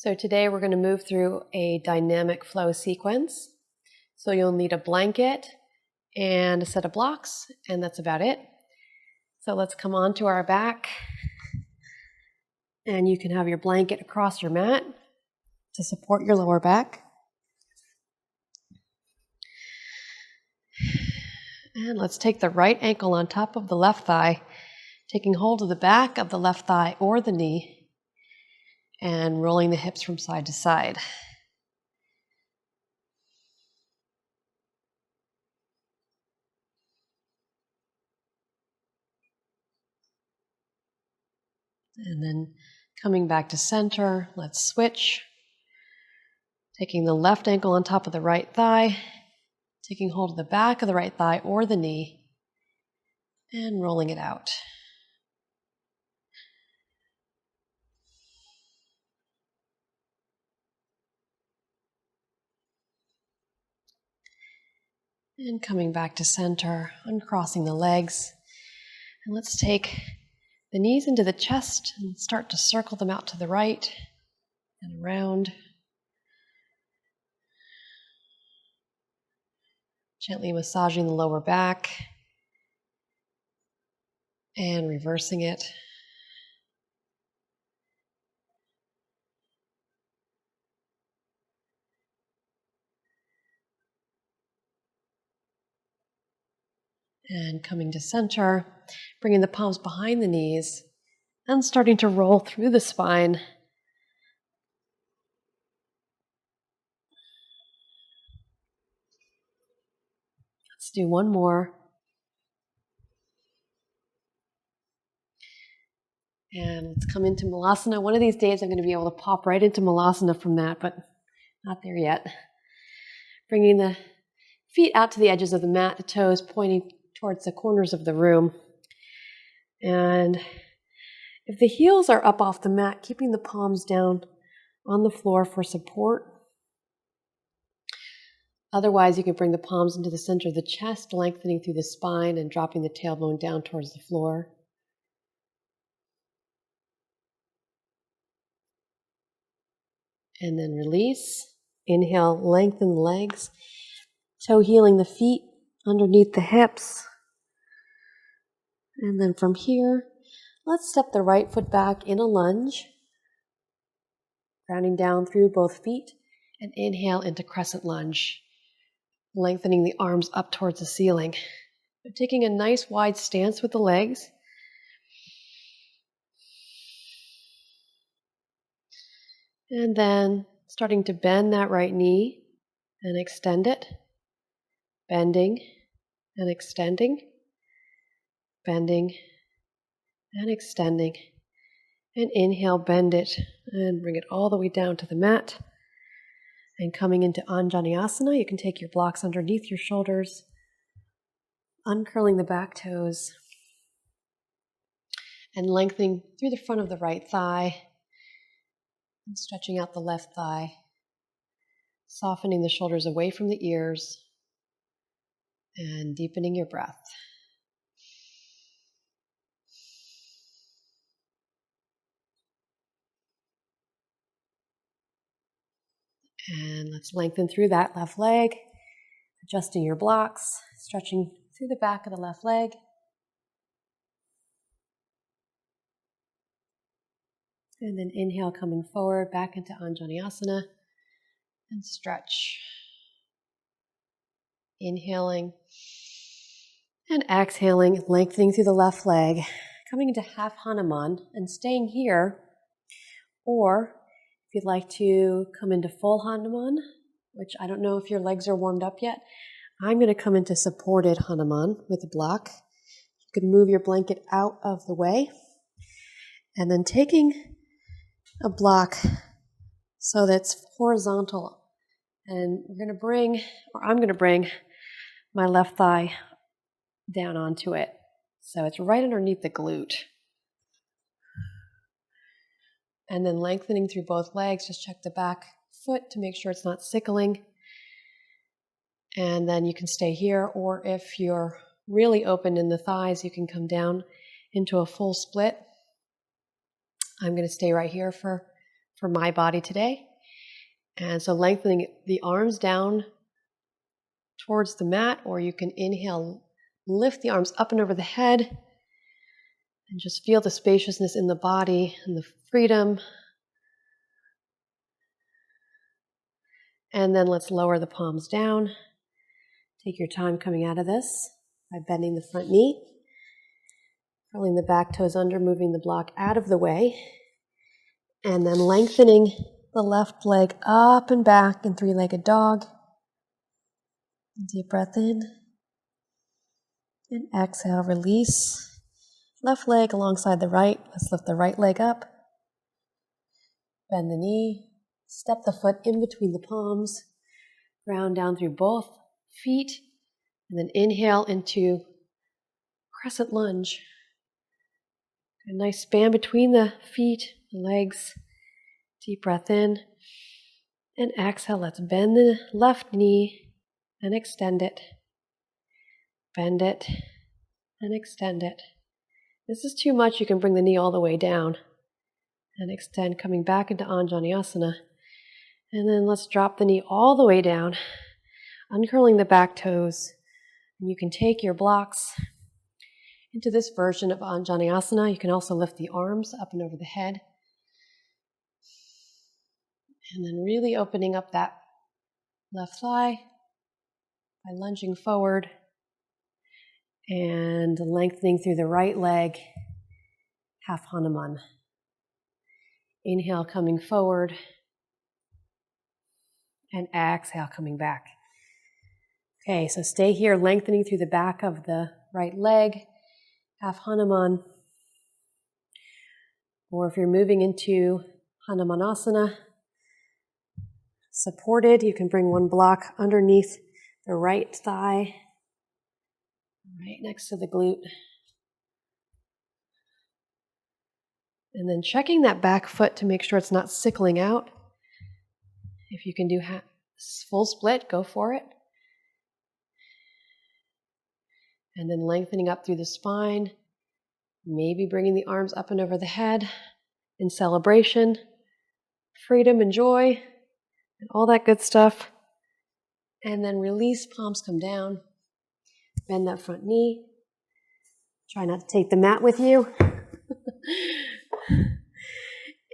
So today we're going to move through a dynamic flow sequence. So you'll need a blanket and a set of blocks, and that's about it. So let's come onto our back, and you can have your blanket across your mat to support your lower back. And let's take the right ankle on top of the left thigh, taking hold of the back of the left thigh or the knee, and rolling the hips from side to side. And then coming back to center, let's switch. Taking the left ankle on top of the right thigh, taking hold of the back of the right thigh or the knee, and rolling it out. And coming back to center, uncrossing the legs. And let's take the knees into the chest and start to circle them out to the right and around. Gently massaging the lower back and reversing it. And coming to center, bringing the palms behind the knees and starting to roll through the spine. Let's do one more. And let's come into Malasana. One of these days I'm going to be able to pop right into Malasana from that, but not there yet. Bringing the feet out to the edges of the mat, the toes pointing towards the corners of the room. And if the heels are up off the mat, keeping the palms down on the floor for support. Otherwise, you can bring the palms into the center of the chest, lengthening through the spine and dropping the tailbone down towards the floor. And then release. Inhale, lengthen the legs. Toe healing the feet underneath the hips. And then from here, let's step the right foot back in a lunge. Grounding down through both feet. And inhale into Crescent Lunge. Lengthening the arms up towards the ceiling. Taking a nice wide stance with the legs. And then starting to bend that right knee and extend it. Bending and extending. Bending and extending. And inhale, bend it and bring it all the way down to the mat. And coming into Anjaneyasana, you can take your blocks underneath your shoulders, uncurling the back toes, and lengthening through the front of the right thigh, and stretching out the left thigh, softening the shoulders away from the ears, and deepening your breath. And let's lengthen through that left leg, adjusting your blocks, stretching through the back of the left leg. And then inhale, coming forward, back into Anjaneyasana, and stretch. Inhaling and exhaling, lengthening through the left leg, coming into half Hanuman and staying here. Or if you'd like to come into full Hanuman, which I don't know if your legs are warmed up yet, I'm going to come into supported Hanuman with a block. You can move your blanket out of the way. And then taking a block so that's horizontal. And I'm going to bring my left thigh down onto it. So it's right underneath the glute. And then lengthening through both legs, just check the back foot to make sure it's not sickling. And then you can stay here, or if you're really open in the thighs, you can come down into a full split. I'm going to stay right here for for my body today. And so lengthening the arms down towards the mat, or you can inhale, lift the arms up and over the head, and just feel the spaciousness in the body and the freedom. And then let's lower the palms down. Take your time coming out of this by bending the front knee, curling the back toes under, moving the block out of the way, and then lengthening the left leg up and back in three-legged dog. Deep breath in, and exhale, release. Left leg alongside the right. Let's lift the right leg up, bend the knee, step the foot in between the palms, ground down through both feet, and then inhale into Crescent Lunge. A nice span between the feet, the legs. Deep breath in, and exhale. Let's bend the left knee and extend it. Bend it and extend it. If this is too much, you can bring the knee all the way down and extend, coming back into Anjaneyasana. And then let's drop the knee all the way down, uncurling the back toes. And you can take your blocks into this version of Anjaneyasana. You can also lift the arms up and over the head. And then really opening up that left thigh by lunging forward and lengthening through the right leg, half Hanuman. Inhale, coming forward, and exhale, coming back. Okay, so stay here, lengthening through the back of the right leg, half Hanuman. Or if you're moving into Hanumanasana, supported, you can bring one block underneath the right thigh, right next to the glute. And then checking that back foot to make sure it's not sickling out. If you can do full split, go for it. And then lengthening up through the spine, maybe bringing the arms up and over the head in celebration, freedom and joy, and all that good stuff. And then release, palms come down. Bend that front knee. Try not to take the mat with you.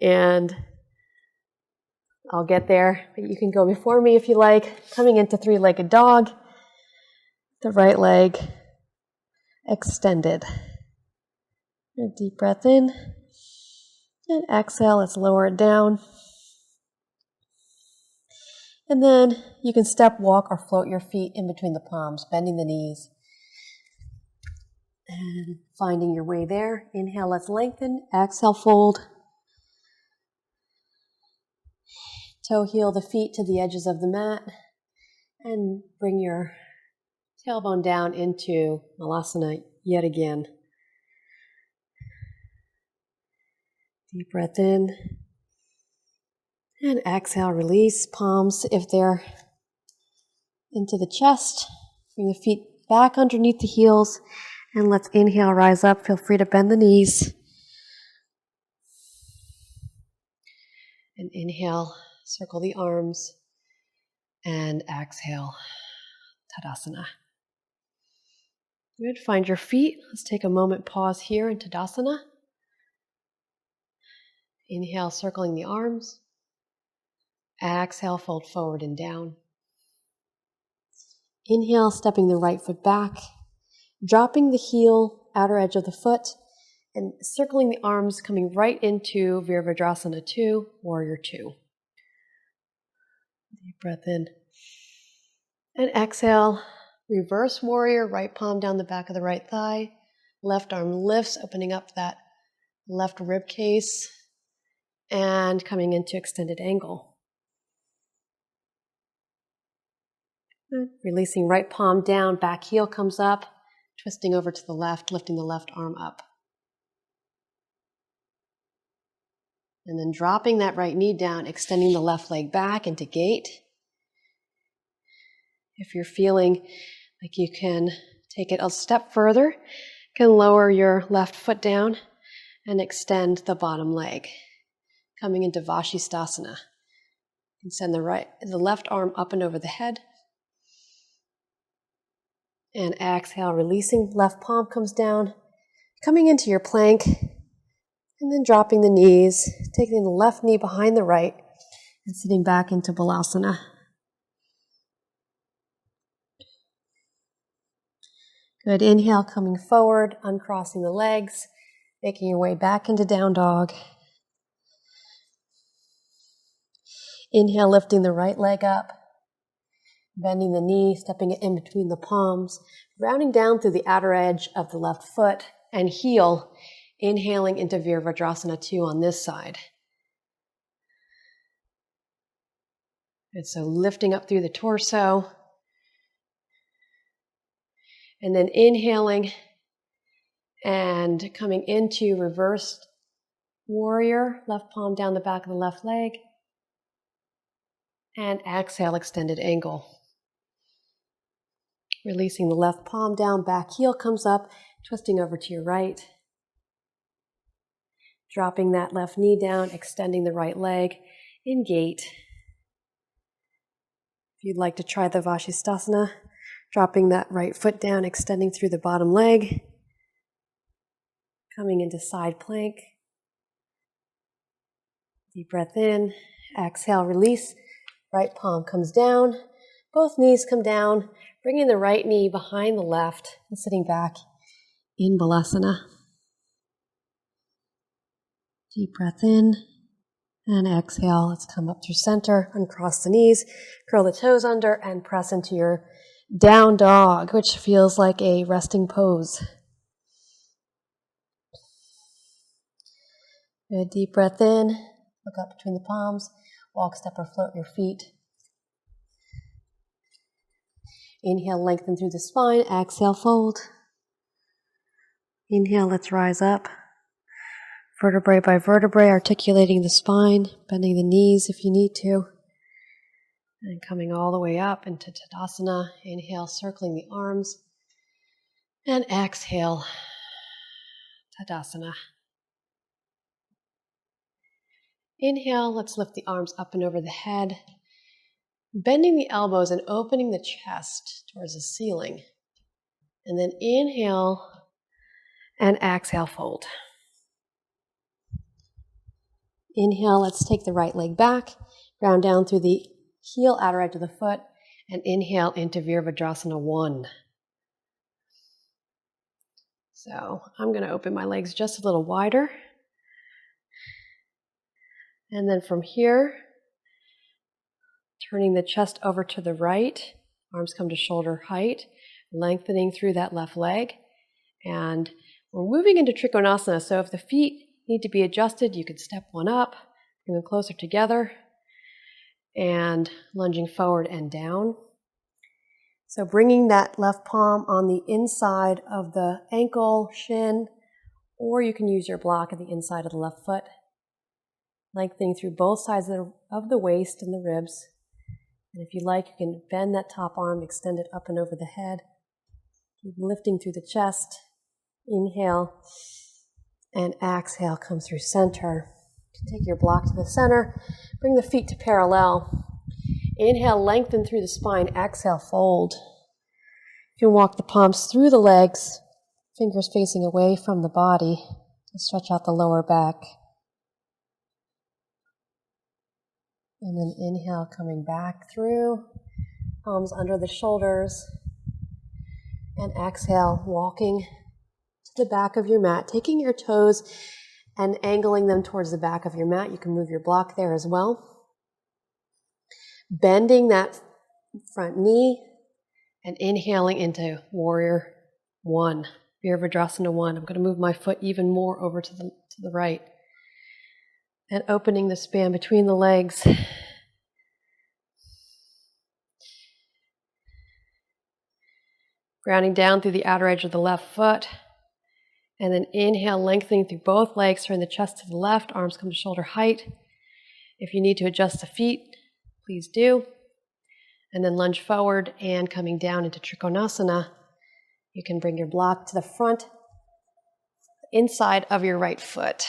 And I'll get there, but you can go before me if you like. Coming into three-legged dog. The right leg extended. A deep breath in. And exhale, let's lower it down. And then you can step, walk, or float your feet in between the palms, bending the knees. And finding your way there. Inhale, let's lengthen. Exhale, fold. Toe heel the feet to the edges of the mat. And bring your tailbone down into Malasana yet again. Deep breath in. And exhale, release. Palms, if they're into the chest, bring the feet back underneath the heels. And let's inhale, rise up. Feel free to bend the knees. And inhale, circle the arms. And exhale, Tadasana. Good. Find your feet. Let's take a moment, pause here in Tadasana. Inhale, circling the arms. Exhale, fold forward and down. Inhale, stepping the right foot back, dropping the heel, outer edge of the foot, and circling the arms, coming right into Virabhadrasana 2, Warrior 2. Deep breath in. And exhale, reverse warrior, right palm down the back of the right thigh, left arm lifts, opening up that left rib case, and coming into extended angle. Releasing right palm down, back heel comes up, twisting over to the left, lifting the left arm up. And then dropping that right knee down, extending the left leg back into gate. If you're feeling like you can take it a step further, you can lower your left foot down and extend the bottom leg. coming into Vashisthasana. You can send the left arm up and over the head. And exhale, releasing, left palm comes down, coming into your plank, and then dropping the knees, taking the left knee behind the right, and sitting back into Balasana. Good, inhale, coming forward, uncrossing the legs, making your way back into down dog. Inhale, lifting the right leg up, bending the knee, stepping it in between the palms, rounding down through the outer edge of the left foot and heel, inhaling into Virabhadrasana 2 on this side. And so lifting up through the torso, and then inhaling and coming into reversed warrior, left palm down the back of the left leg, and exhale, extended angle. Releasing the left palm down, back heel comes up, twisting over to your right. Dropping that left knee down, extending the right leg in gate. If you'd like to try the Vashisthasana, dropping that right foot down, extending through the bottom leg. Coming into side plank. Deep breath in, exhale, release. Right palm comes down, both knees come down, bringing the right knee behind the left and sitting back in Balasana. Deep breath in and exhale. Let's come up through center, uncross the knees, curl the toes under, and press into your down dog, which feels like a resting pose. Good, deep breath in, look up between the palms, walk, step, or float your feet. Inhale, lengthen through the spine, exhale, fold. Inhale, let's rise up. Vertebrae by vertebrae, articulating the spine, bending the knees if you need to. And coming all the way up into Tadasana. Inhale, circling the arms. And exhale, Tadasana. Inhale, let's lift the arms up and over the head, bending the elbows and opening the chest towards the ceiling. And then inhale and exhale, fold. Inhale, let's take the right leg back, ground down through the heel, outer edge of the foot, and inhale into Virabhadrasana 1. So I'm going to open my legs just a little wider. And then from here, turning the chest over to the right, arms come to shoulder height, lengthening through that left leg. And we're moving into Triconasana, so if the feet need to be adjusted, you could step one up, bring them closer together, and lunging forward and down. So bringing that left palm on the inside of the ankle, shin, or you can use your block at the inside of the left foot, lengthening through both sides of the waist and the ribs. And if you like, you can bend that top arm, extend it up and over the head. Keep lifting through the chest. Inhale and exhale, come through center. Take your block to the center. Bring the feet to parallel. Inhale, lengthen through the spine. Exhale, fold. You can walk the palms through the legs, fingers facing away from the body to stretch out the lower back. And then inhale, coming back through, palms under the shoulders. And exhale, walking to the back of your mat, taking your toes and angling them towards the back of your mat. You can move your block there as well. Bending that front knee and inhaling into Warrior 1, Virabhadrasana 1. I'm going to move my foot even more over to the right. And opening the span between the legs. Grounding down through the outer edge of the left foot. And then inhale, lengthening through both legs, turn the chest to the left, arms come to shoulder height. If you need to adjust the feet, please do. And then lunge forward and coming down into Triconasana. You can bring your block to the front, inside of your right foot.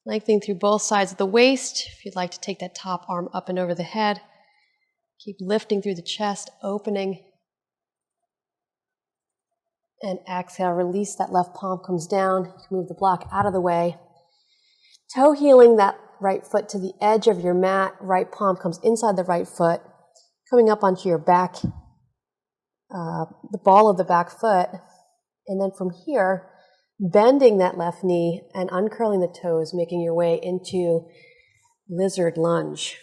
Lengthening through both sides of the waist. If you'd like to take that top arm up and over the head. Keep lifting through the chest, opening. And exhale, release that left palm comes down. Move the block out of the way. Toe heeling that right foot to the edge of your mat. Right palm comes inside the right foot. Coming up onto your back, the ball of the back foot. And then from here, bending that left knee and uncurling the toes, making your way into lizard lunge.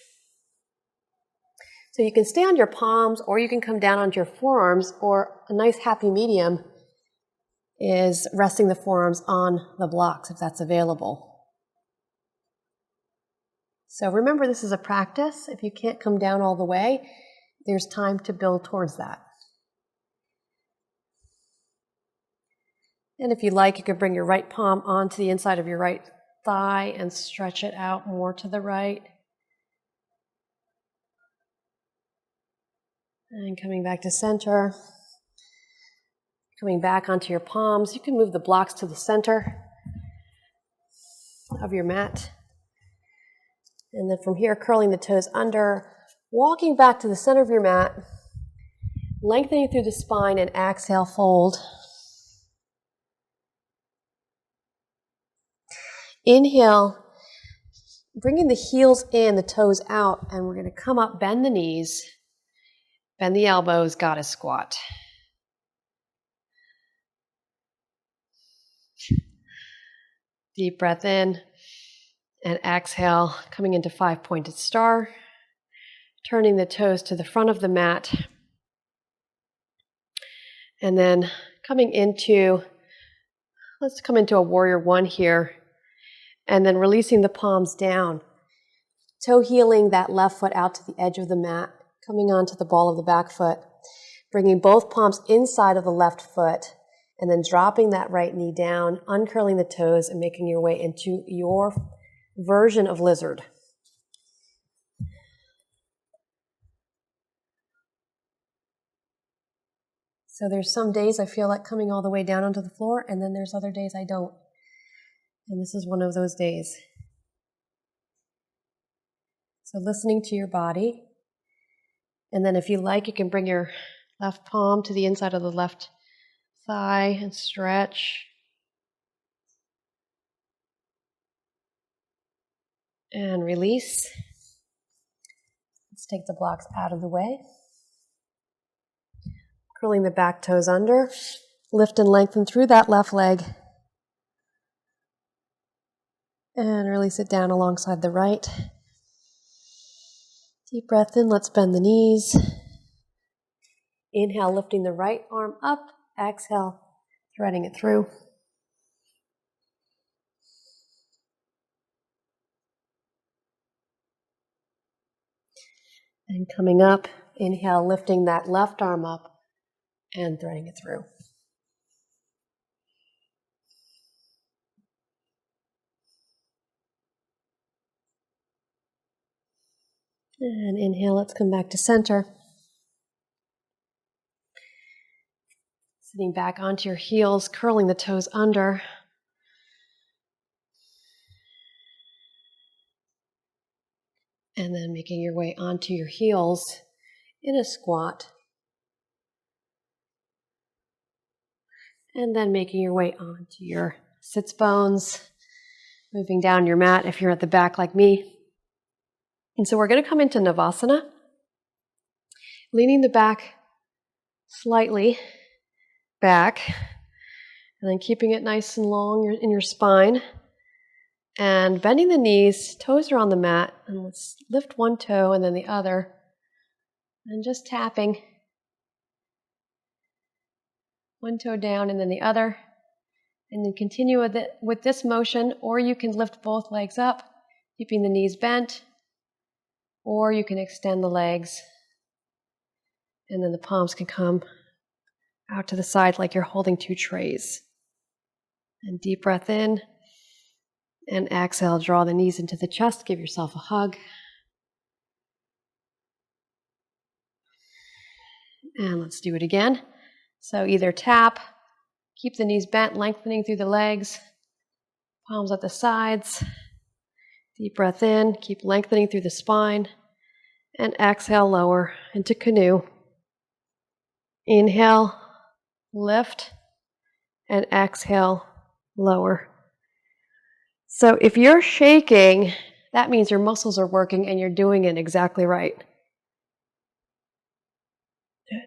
So you can stay on your palms, or you can come down onto your forearms, or a nice happy medium is resting the forearms on the blocks if that's available. So remember, this is a practice. If you can't come down all the way, there's time to build towards that. And if you like, you can bring your right palm onto the inside of your right thigh and stretch it out more to the right. And coming back to center. Coming back onto your palms. You can move the blocks to the center of your mat. And then from here, curling the toes under, walking back to the center of your mat, lengthening through the spine, and exhale, fold. Inhale, bringing the heels in, the toes out, and we're going to come up, bend the knees, bend the elbows, goddess squat. Deep breath in, and exhale, coming into 5-pointed star, turning the toes to the front of the mat, and then let's come into a warrior one here. And then releasing the palms down. Toe heeling that left foot out to the edge of the mat, coming onto the ball of the back foot. Bringing both palms inside of the left foot, and then dropping that right knee down, uncurling the toes, and making your way into your version of lizard. So there's some days I feel like coming all the way down onto the floor, and then there's other days I don't. And this is one of those days. So listening to your body. And then if you like, you can bring your left palm to the inside of the left thigh and stretch. And release. Let's take the blocks out of the way. Curling the back toes under. Lift and lengthen through that left leg. And release it down alongside the right. Deep breath in, let's bend the knees. Inhale, lifting the right arm up. Exhale, threading it through. And coming up, inhale, lifting that left arm up and threading it through. And inhale, let's come back to center. Sitting back onto your heels, curling the toes under. And then making your way onto your heels in a squat. And then making your way onto your sits bones. Moving down your mat if you're at the back like me. And so we're going to come into Navasana, leaning the back slightly back, and then keeping it nice and long in your spine, and bending the knees, toes are on the mat, and let's lift one toe and then the other, and just tapping one toe down and then the other, and then continue with this motion, or you can lift both legs up, keeping the knees bent. Or you can extend the legs, and then the palms can come out to the side like you're holding two trays. And deep breath in, and exhale, draw the knees into the chest, give yourself a hug. And let's do it again. So either tap, keep the knees bent, lengthening through the legs, palms at the sides, Deep breath in, keep lengthening through the spine, and exhale, lower into canoe. Inhale, lift, and exhale, lower. So if you're shaking, that means your muscles are working and you're doing it exactly right.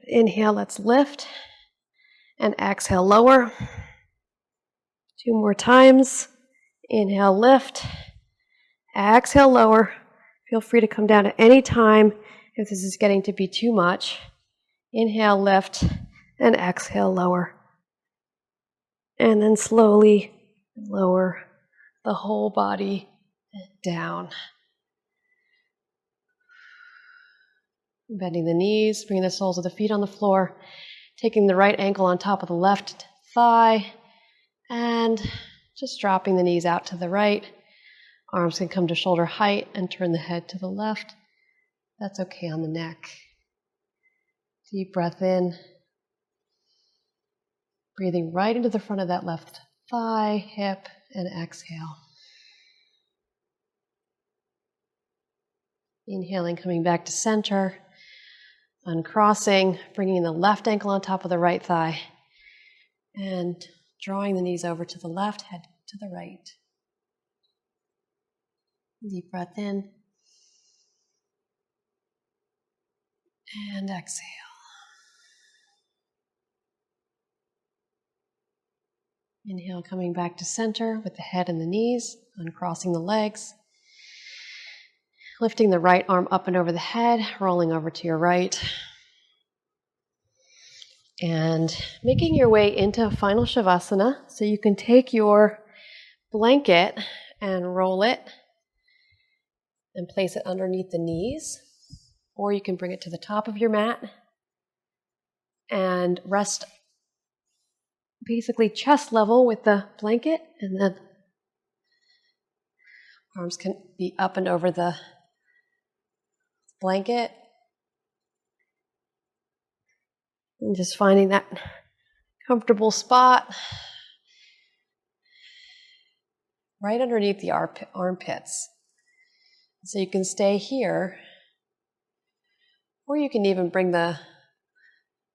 Inhale, let's lift, and exhale, lower. 2 more times. Inhale, lift. Exhale, lower. Feel free to come down at any time if this is getting to be too much. Inhale, lift, and exhale, lower. And then slowly lower the whole body down. Bending the knees, bringing the soles of the feet on the floor, taking the right ankle on top of the left thigh, and just dropping the knees out to the right. Arms can come to shoulder height and turn the head to the left. That's okay on the neck. Deep breath in. Breathing right into the front of that left thigh, hip, and exhale. Inhaling, coming back to center. Uncrossing, bringing the left ankle on top of the right thigh. And drawing the knees over to the left, head to the right. Deep breath in. And exhale. Inhale, coming back to center with the head and the knees, uncrossing the legs. Lifting the right arm up and over the head, rolling over to your right. And making your way into final Shavasana. So you can take your blanket and roll it and place it underneath the knees. Or you can bring it to the top of your mat and rest basically chest level with the blanket, and then arms can be up and over the blanket. And just finding that comfortable spot right underneath the armpits. So you can stay here, or you can even bring the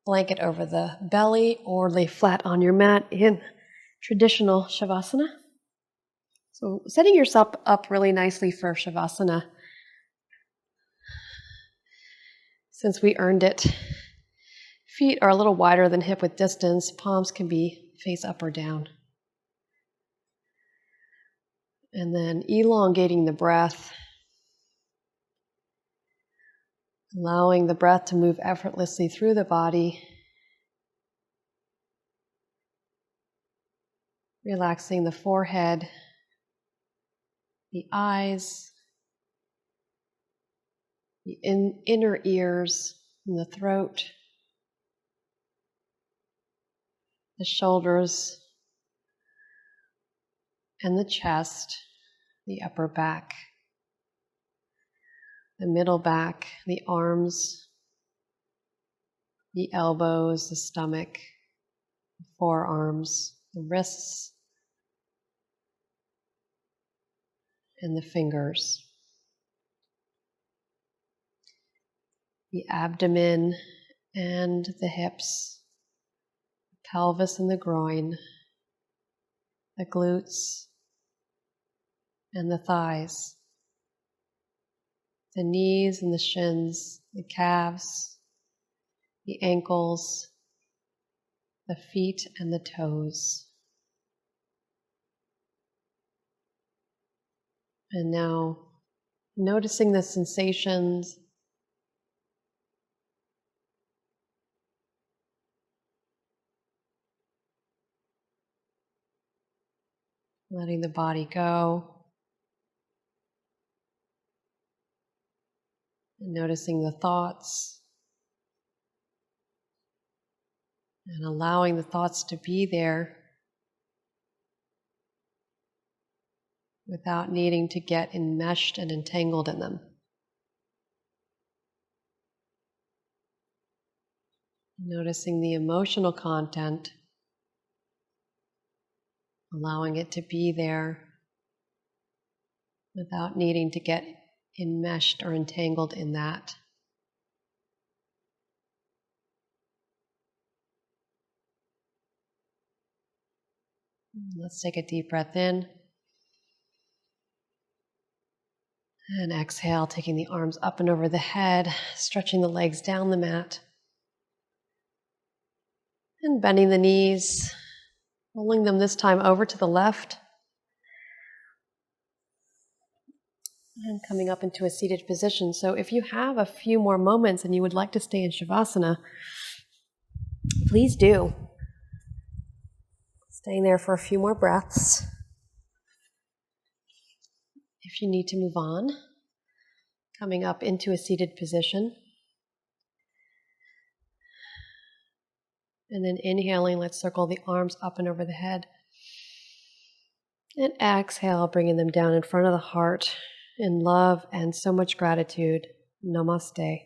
blanket over the belly or lay flat on your mat in traditional Shavasana. So setting yourself up really nicely for Shavasana, since we earned it. Feet are a little wider than hip width distance. Palms can be face up or down. And then elongating the breath, allowing the breath to move effortlessly through the body, relaxing the forehead, the eyes, the inner ears, and the throat, the shoulders, and the chest, the upper back, the middle back, the arms, the elbows, the stomach, the forearms, the wrists, and the fingers, the abdomen and the hips, the pelvis and the groin, the glutes and the thighs, the knees and the shins, the calves, the ankles, the feet and the toes. And now noticing the sensations, letting the body go, and noticing the thoughts, and allowing the thoughts to be there without needing to get enmeshed and entangled in them. Noticing the emotional content, allowing it to be there without needing to get enmeshed or entangled in that. Let's take a deep breath in. And exhale, taking the arms up and over the head, stretching the legs down the mat. And bending the knees, rolling them this time over to the left. And coming up into a seated position. So if you have a few more moments and you would like to stay in Shavasana, please do. Staying there for a few more breaths. If you need to move on, coming up into a seated position. And then inhaling, let's circle the arms up and over the head. And exhale, bringing them down in front of the heart in love and so much gratitude. Namaste.